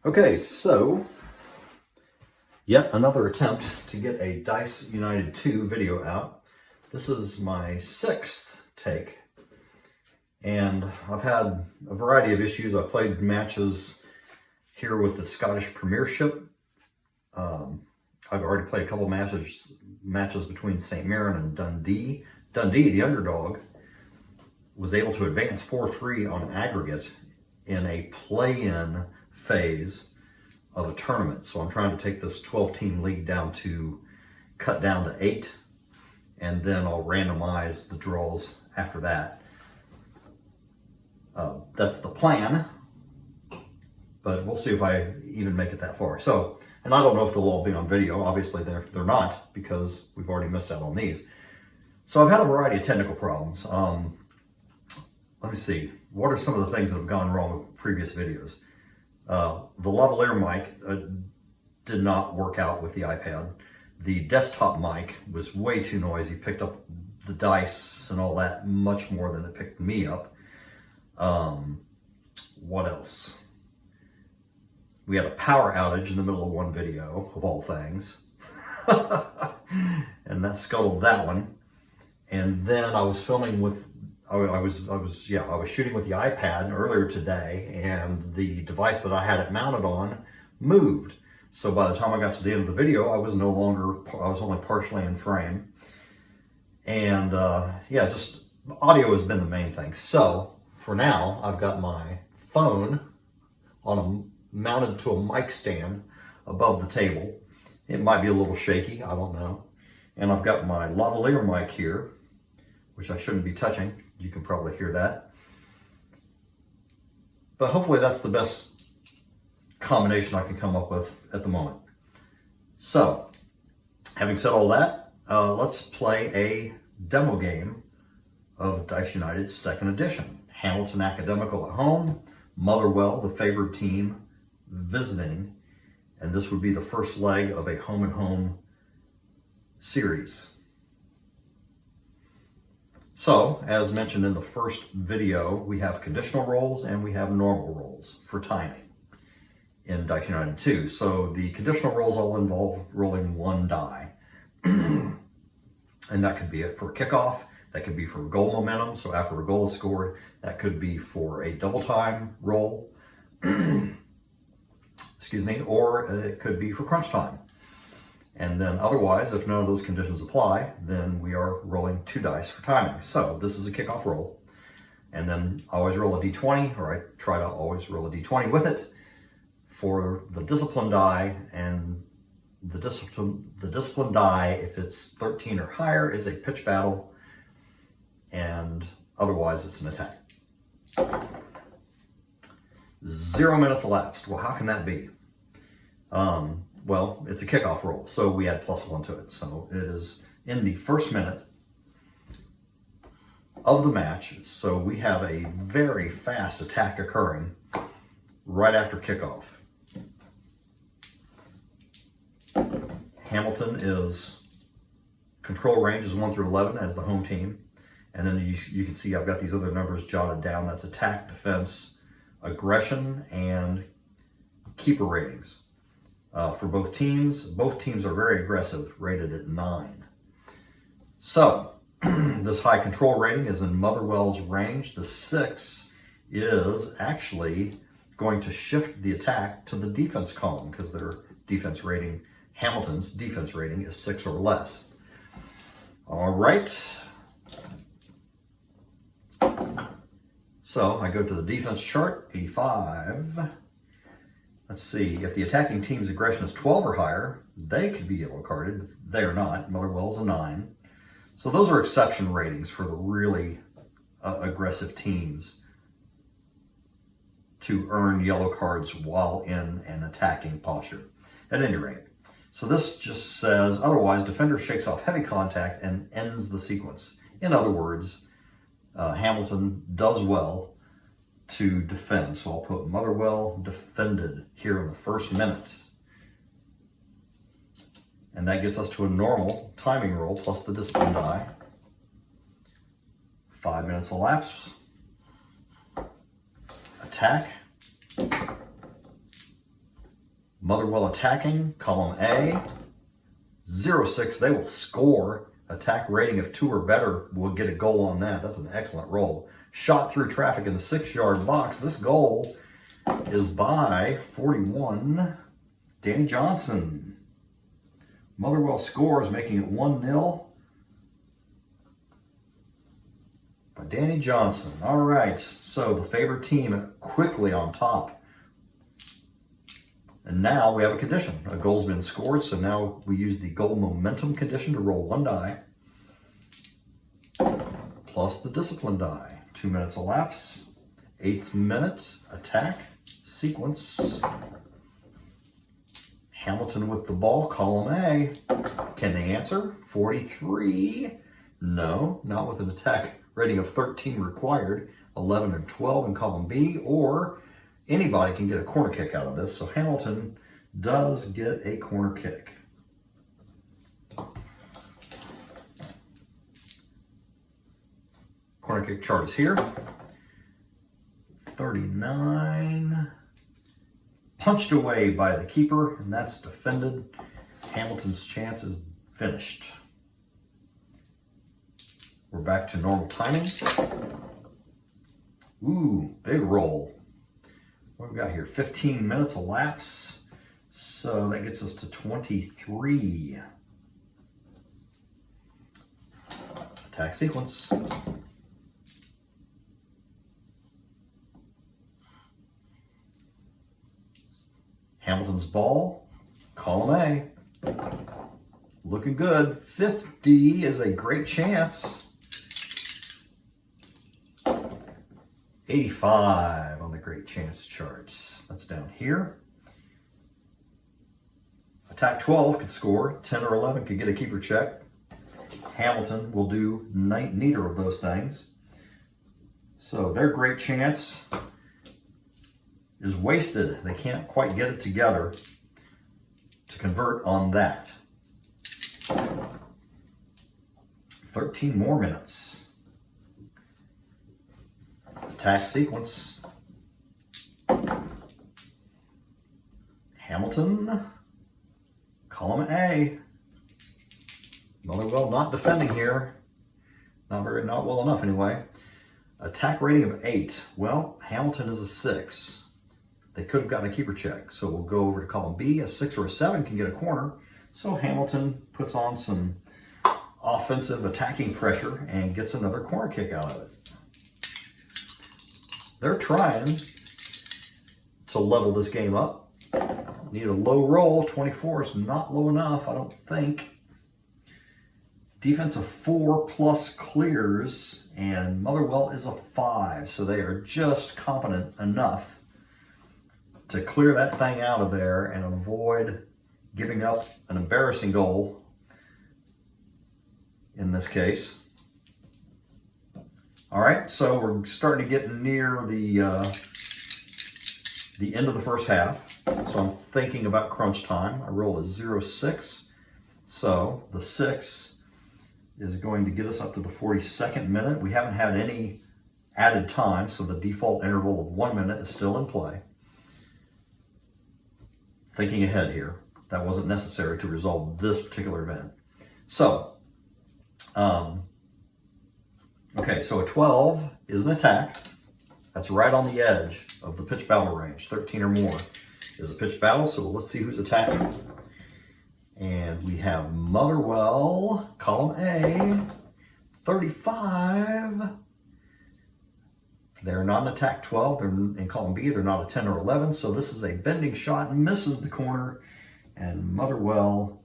Okay, so yet another attempt to get a Dice United 2 video out. This is my sixth take, and I've had a variety of issues. I played matches here with the Scottish Premiership. I've already played a couple matches between St. Mirren and Dundee. Dundee, the underdog, was able to advance 4-3 on aggregate in a play-in phase of a tournament. So I'm trying to take this 12-team league cut down to 8, and then I'll randomize the draws after that. That's the plan, but we'll see if I even make it that far. So, and I don't know if they'll all be on video. Obviously they're not, because we've already missed out on these. So I've had a variety of technical problems. Let me see. What are some of the things that have gone wrong with previous videos? The lavalier mic did not work out with the iPad. The desktop mic was way too noisy, picked up the dice and all that much more than it picked me up. What else? We had a power outage in the middle of one video, of all things. And that scuttled that one. And then I was filming with I was shooting with the iPad earlier today, and the device that I had it mounted on moved. So by the time I got to the end of the video, I was only partially in frame. And just audio has been the main thing. So for now, I've got my phone mounted to a mic stand above the table. It might be a little shaky, I don't know. And I've got my lavalier mic here, which I shouldn't be touching. You can probably hear that. But hopefully that's the best combination I can come up with at the moment. So, having said all that, let's play a demo game of Dice United's second edition. Hamilton Academical at home, Motherwell, the favored team, visiting, and this would be the first leg of a home-and-home series. So, as mentioned in the first video, we have conditional rolls and we have normal rolls for timing in Dice United 2. So the conditional rolls all involve rolling one die. And that could be it for kickoff, that could be for goal momentum, so after a goal is scored, that could be for a double time roll, excuse me, or it could be for crunch time. And then otherwise, if none of those conditions apply, then we are rolling 2 dice for timing. So this is a kickoff roll. And then I always roll a d20, or I try to always roll a d20 with it for the discipline die. And the discipline die, if it's 13 or higher, is a pitch battle. And otherwise, it's an attack. 0 minutes elapsed. Well, how can that be? Well, it's a kickoff roll, so we add +1 to it. So it is in the first minute of the match. So we have a very fast attack occurring right after kickoff. Hamilton is control range is 1 through 11 as the home team. And then you can see I've got these other numbers jotted down. That's attack, defense, aggression, and keeper ratings. For both teams are very aggressive, rated at 9. So, this high control rating is in Motherwell's range. The 6 is actually going to shift the attack to the defense column because their defense rating, Hamilton's defense rating, is 6 or less. All right. So, I go to the defense chart, 85. Let's see, if the attacking team's aggression is 12 or higher, they could be yellow carded. They are not. Motherwell's a 9. So those are exception ratings for the really aggressive teams to earn yellow cards while in an attacking posture. At any rate, so this just says, otherwise, defender shakes off heavy contact and ends the sequence. In other words, Hamilton does well to defend. So I'll put Motherwell defended here in the first minute. And that gets us to a normal timing roll plus the discipline die. 5 minutes elapse. Attack. Motherwell attacking, column A, 0-6. They will score. Attack rating of 2 or better will get a goal on that. That's an excellent roll. Shot through traffic in the 6-yard box. This goal is by 41, Danny Johnson. Motherwell scores, making it 1-0 by Danny Johnson. All right, so the favored team quickly on top. And now we have a condition. A goal's been scored, so now we use the goal momentum condition to roll 1 die, plus the discipline die. 2 minutes elapse. 8th minute, attack, sequence. Hamilton with the ball, column A. Can they answer? 43. No, not with an attack rating of 13 required. 11 and 12 in column B, or anybody can get a corner kick out of this, so Hamilton does get a corner kick. Corner kick chart is here. 39. Punched away by the keeper, and that's defended. Hamilton's chance is finished. We're back to normal timing. Ooh, big roll. What have we got here? 15 minutes elapse. So that gets us to 23. Attack sequence. Hamilton's ball, column A. Looking good. 50 is a great chance. 85 on the great chance charts. That's down here. Attack 12 could score. 10 or 11 could get a keeper check. Hamilton will do neither of those things. So their great chance is wasted. They can't quite get it together to convert on that. 13 more minutes. Attack sequence. Hamilton, column A. Motherwell not defending here. Not well enough anyway. Attack rating of 8. Well, Hamilton is a 6. They could have gotten a keeper check. So we'll go over to column B. A 6 or a 7 can get a corner. So Hamilton puts on some offensive attacking pressure and gets another corner kick out of it. They're trying to level this game up. Need a low roll. 24 is not low enough, I don't think. Defense of 4 plus clears, and Motherwell is a 5, so they are just competent enough to clear that thing out of there and avoid giving up an embarrassing goal in this case. All right, so we're starting to get near the end of the first half. So I'm thinking about crunch time. I roll a 0-6. So the 6 is going to get us up to the 42nd minute. We haven't had any added time, so the default interval of 1 minute is still in play. Thinking ahead here. That wasn't necessary to resolve this particular event. So, okay, so a 12 is an attack. That's right on the edge of the pitch battle range. 13 or more is a pitch battle, so let's see who's attacking. And we have Motherwell, column A, 35. They're not an attack 12. They're in column B. They're not a 10 or 11. So this is a bending shot, misses the corner, and Motherwell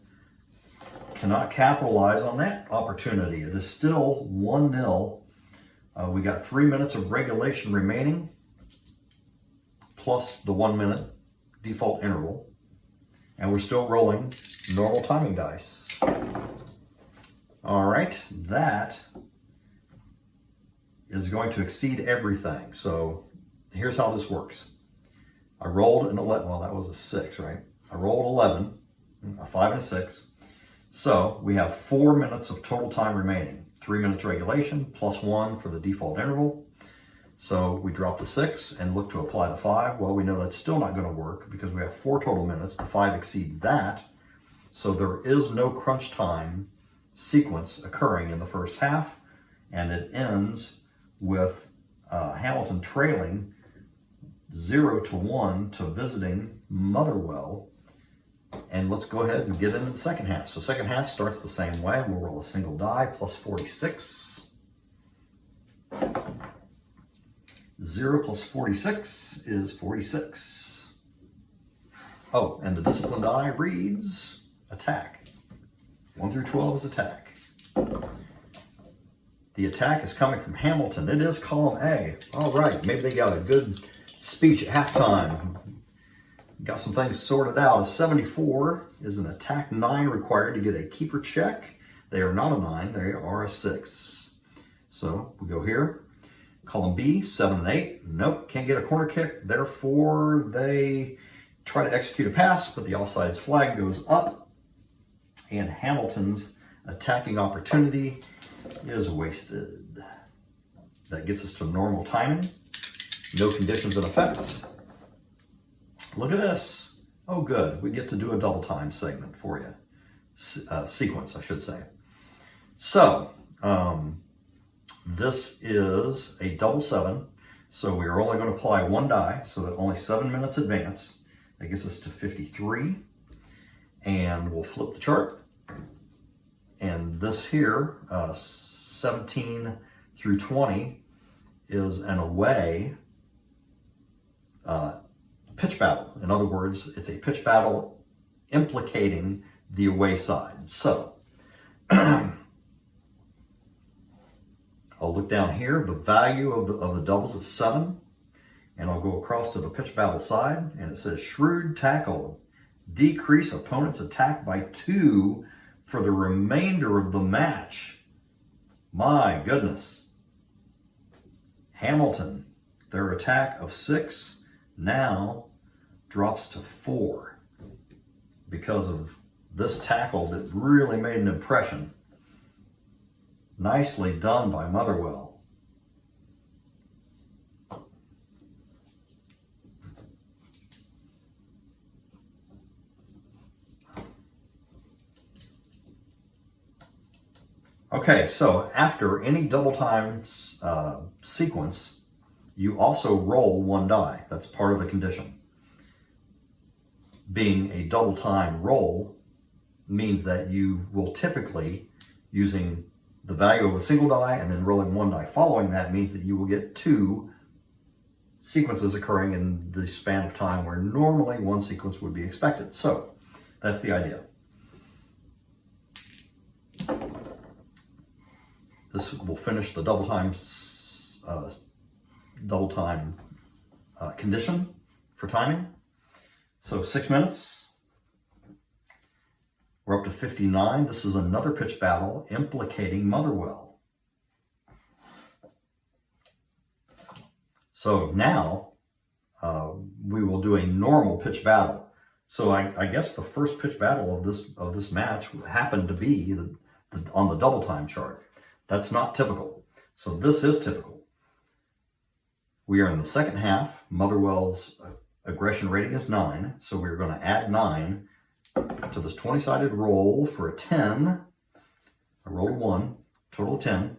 cannot capitalize on that opportunity. It is still 1-0. We got 3 minutes of regulation remaining, plus the 1 minute default interval. And we're still rolling normal timing dice. All right, that is going to exceed everything. So here's how this works. I rolled an 11, well, that was a 6, right? I rolled 11, a 5 and a 6. So we have 4 minutes of total time remaining. 3 minutes regulation, plus 1 for the default interval. So we drop the 6 and look to apply the 5. Well, we know that's still not going to work because we have 4 total minutes. The 5 exceeds that. So there is no crunch time sequence occurring in the first half. And it ends with Hamilton trailing 0-1 to visiting Motherwell. And let's go ahead and get into the second half. So second half starts the same way. We'll roll a single die, plus 46. 0 plus 46 is 46. Oh, and the discipline die reads attack. 1 through 12 is attack. The attack is coming from Hamilton. It is column A. All right, maybe they got a good speech at halftime. Got some things sorted out. A 74 is an attack 9 required to get a keeper check. They are not a 9, they are a 6. So we go here. Column B, 7 and 8. Nope, can't get a corner kick. Therefore, they try to execute a pass, but the offsides flag goes up. And Hamilton's attacking opportunity is wasted. That gets us to normal timing. No conditions in effect. Look at this. Oh, good. We get to do a double time segment for you. Sequence, I should say. So, this is a double 7. So we are only going to apply 1 die, so that only 7 minutes advance. That gets us to 53. And we'll flip the chart. And this here, 17 through 20, is an away pitch battle. In other words, it's a pitch battle implicating the away side. So, I'll look down here. The value of the doubles is 7. And I'll go across to the pitch battle side. And it says, shrewd tackle. Decrease opponent's attack by 2 for the remainder of the match. My goodness. Hamilton, their attack of 6 now drops to 4 because of this tackle that really made an impression. Nicely done by Motherwell. Okay, so after any double time sequence, you also roll 1 die. That's part of the condition. Being a double time roll means that you will typically, using the value of a single die and then rolling 1 die following that, means that you will get 2 sequences occurring in the span of time where normally 1 sequence would be expected. So that's the idea. This will finish the double time condition for timing. So 6 minutes. We're up to 59. This is another pitch battle implicating Motherwell. So now we will do a normal pitch battle. So I guess the first pitch battle of this match happened to be on the double time chart. That's not typical. So this is typical. We are in the second half. Motherwell's aggression rating is 9. So we're going to add 9 to this 20-sided roll for a 10. I rolled a 1, total of 10.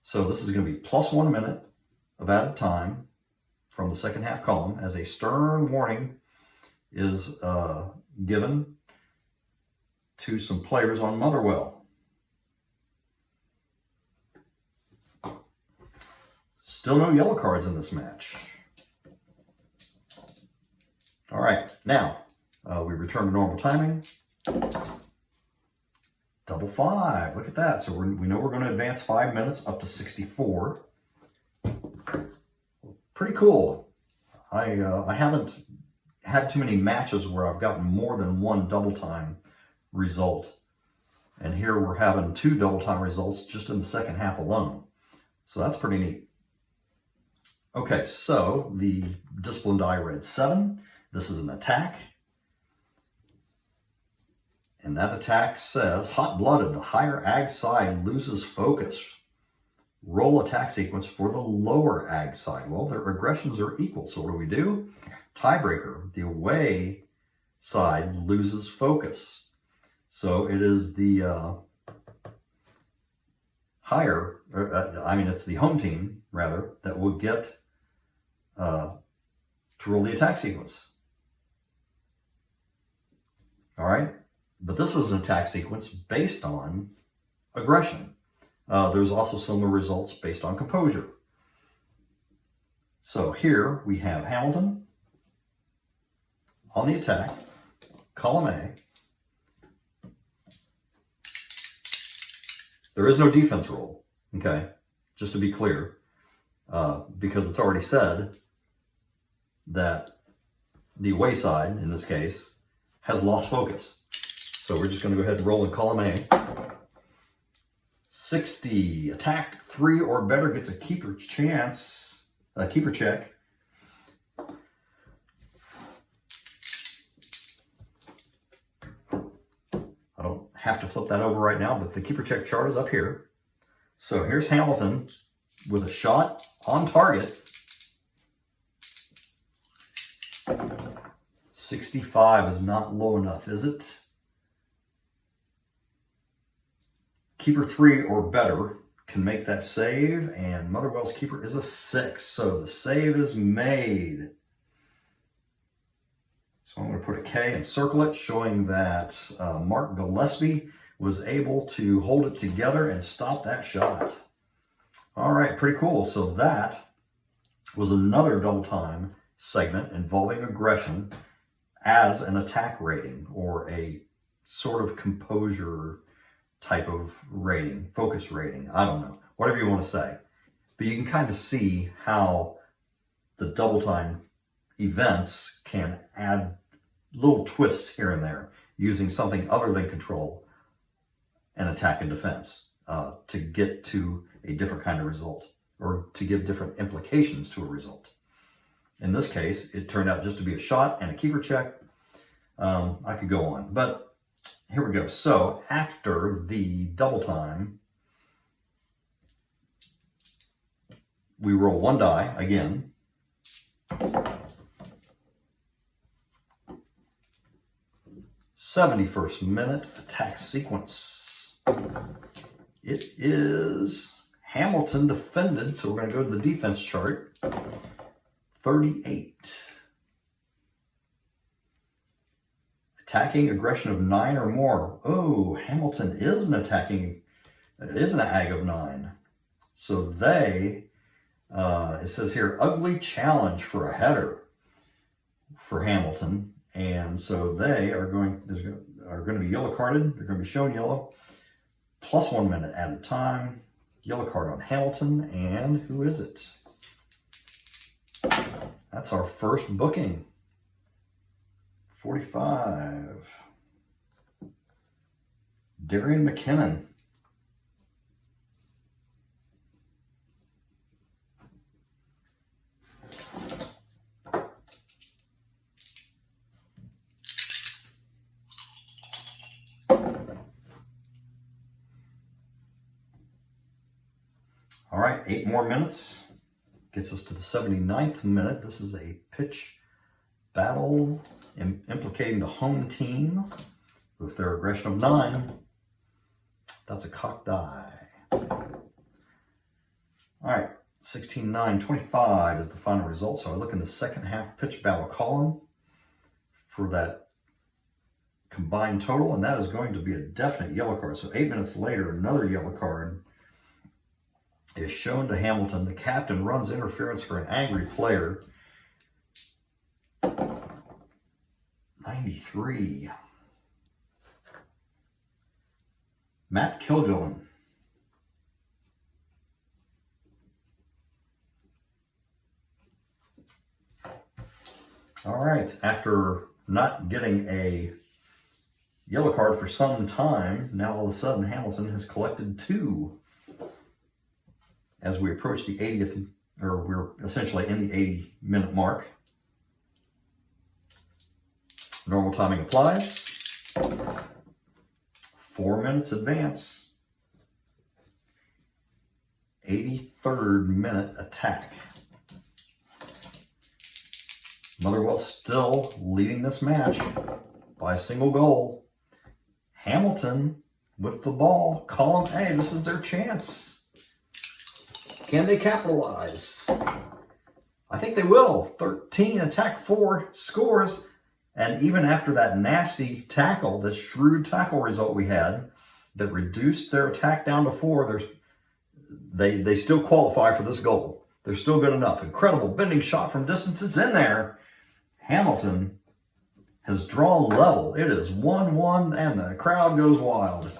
So this is going to be plus 1 minute of added time from the second half column as a stern warning is given to some players on Motherwell. Still no yellow cards in this match. All right, now we return to normal timing. Double 5, look at that. So we know we're going to advance 5 minutes up to 64. Pretty cool. I haven't had too many matches where I've gotten more than 1 double time result. And here we're having 2 double time results just in the second half alone. So that's pretty neat. Okay, so the discipline die read 7. This is an attack. And that attack says, hot-blooded, the higher ag side loses focus. roll attack sequence for the lower ag side. Well, their aggressions are equal, so what do? Tiebreaker, the away side loses focus. So it is the it's the home team, rather, that will get to roll the attack sequence. All right? But this is an attack sequence based on aggression. There's also similar results based on composure. So here we have Hamilton on the attack, column A. There is no defense roll, okay? Just to be clear, because it's already said that the away side, in this case, has lost focus. So we're just going to go ahead and roll in column A. 60, attack 3 or better gets a keeper check. I don't have to flip that over right now, but the keeper check chart is up here. So here's Hamilton with a shot on target. 65 is not low enough, is it? Keeper 3 or better can make that save, and Motherwell's keeper is a 6, so the save is made. So I'm going to put a K and circle it, showing that Mark Gillespie was able to hold it together and stop that shot. All right, pretty cool. So that was another double time segment involving aggression as an attack rating, or a sort of composure type of rating, focus rating. I don't know, whatever you want to say. But you can kind of see how the double time events can add little twists here and there using something other than control and attack and defense to get to a different kind of result, or to give different implications to a result. In this case, it turned out just to be a shot and a keeper check. I could go on, but here we go. So after the double time, we roll one die again. '71st minute attack sequence. It is Hamilton defended, so we're going to go to the defense chart. 38. Attacking aggression of 9 or more. Oh, Hamilton is an ag of 9. So they, it says here, ugly challenge for a header for Hamilton. And so they are going to be yellow carded. They're going to be shown yellow. Plus 1 minute at a time. Yellow card on Hamilton. And who is it? That's our first booking. 45. Darian McKinnon. All right, 8 more minutes. Gets us to the 79th minute. This is a pitch battle implicating the home team with their aggression of 9. That's a cocked die. All right, 16-9, 25 is the final result. So I look in the second half pitch battle column for that combined total, and that is going to be a definite yellow card. So 8 minutes later, another yellow card is shown to Hamilton. The captain runs interference for an angry player. 93. Matt Kilgillen. All right, after not getting a yellow card for some time, now all of a sudden Hamilton has collected 2 as we approach the 80th, or we're essentially in the 80-minute mark. Normal timing applies. 4 minutes advance. 83rd minute attack. Motherwell still leading this match by a single goal. Hamilton with the ball. Column A, this is their chance. Can they capitalize? I think they will. 13, attack 4, scores. And even after that nasty tackle, the shrewd tackle result we had that reduced their attack down to 4, they still qualify for this goal. They're still good enough. Incredible bending shot from distance. It's in there. Hamilton has drawn level. It is 1-1 and the crowd goes wild.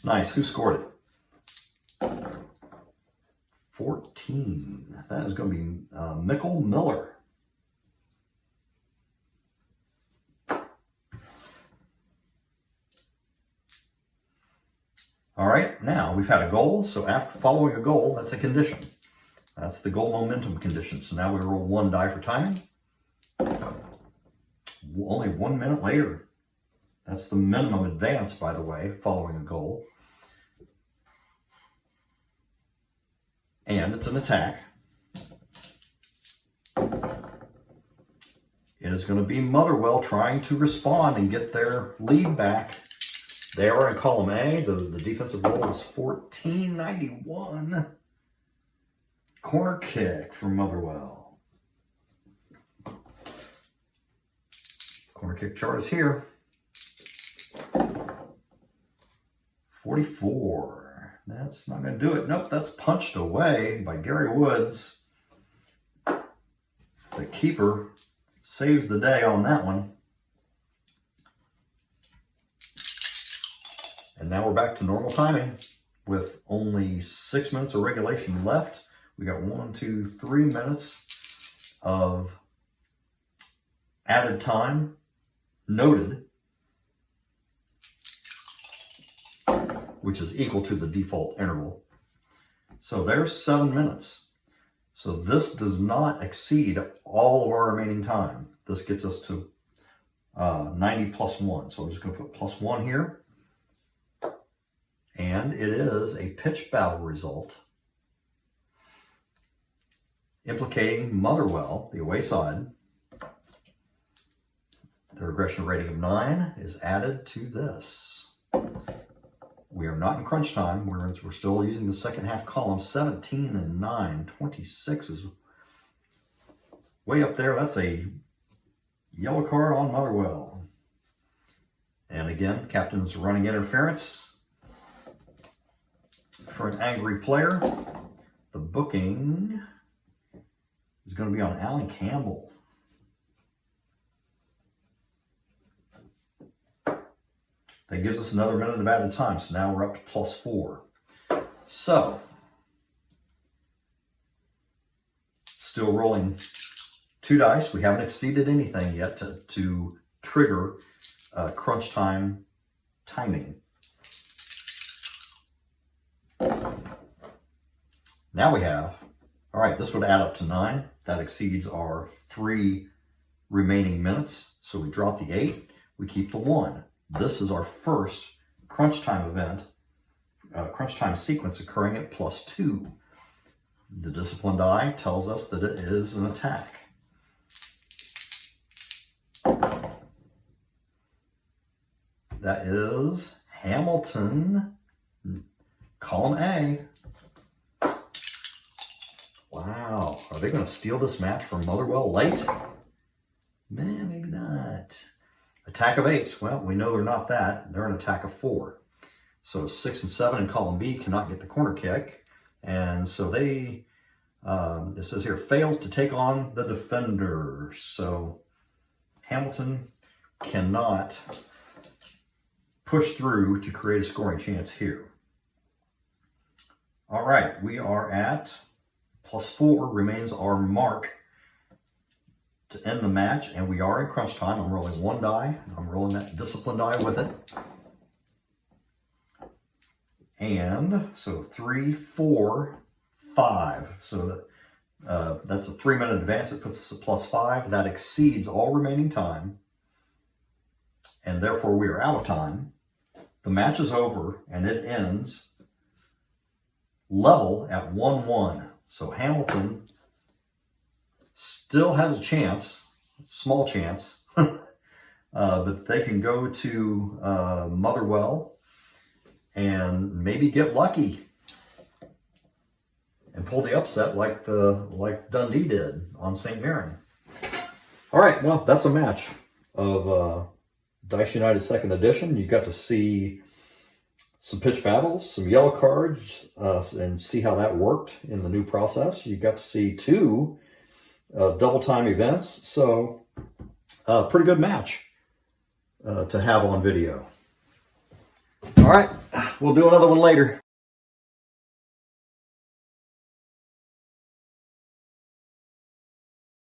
Nice. Who scored it? 14. That is going to be Mikkel Miller. All right, now we've had a goal. So after following a goal, that's a condition. That's the goal momentum condition. So now we roll 1 die for timing. Only 1 minute later. That's the minimum advance, by the way, following a goal. And it's an attack. It is going to be Motherwell trying to respond and get their lead back. They are in column A. The defensive goal is 1491. Corner kick from Motherwell. Corner kick chart is here. 44. That's not going to do it. Nope, that's punched away by Gary Woods. The keeper saves the day on that one. And now we're back to normal timing with only 6 minutes of regulation left. We got 1, 2, 3 minutes of added time noted, which is equal to the default interval. So there's 7 minutes. So this does not exceed all of our remaining time. This gets us to 90 plus 1. So I'm just going to put plus 1 here. And it is a pitch battle result implicating Motherwell, the away side. Their aggression rating of 9 is added to this. We are not in crunch time. We're still using the second half column. 17 and 9. 26 is way up there. That's a yellow card on Motherwell. And again, captain's running interference for an angry player. The booking is going to be on Alan Campbell. That gives us another minute of added time. So now we're up to plus 4. So, still rolling 2 dice. We haven't exceeded anything yet to trigger crunch time timing. Now we have, all right, this would add up to 9. That exceeds our 3 remaining minutes. So we drop the 8, we keep the 1. This is our first crunch time event, crunch time sequence occurring at plus 2. The discipline die tells us that it is an attack. That is Hamilton, column A. Wow, are they going to steal this match from Motherwell late? Man, maybe not. Attack of 8. Well, we know they're not that. They're an attack of 4. So 6 and 7 in column B cannot get the corner kick. And so they, it says here, fails to take on the defender. So Hamilton cannot push through to create a scoring chance here. All right, we are at plus 4 remains our mark to end the match, and we are in crunch time. I'm rolling 1 die. I'm rolling that discipline die with it. And so 3, 4, 5. So that's a 3-minute advance. It puts us at plus 5. That exceeds all remaining time. And therefore we are out of time. The match is over, and it ends level at 1-1. So Hamilton still has a chance, small chance, but they can go to Motherwell and maybe get lucky and pull the upset like Dundee did on St. Mirren. All right, well, that's a match of Dice United 2nd Edition. You got to see some pitch battles, some yellow cards, and see how that worked in the new process. You got to see 2 double time events, so pretty good match to have on video. All right, we'll do another one later.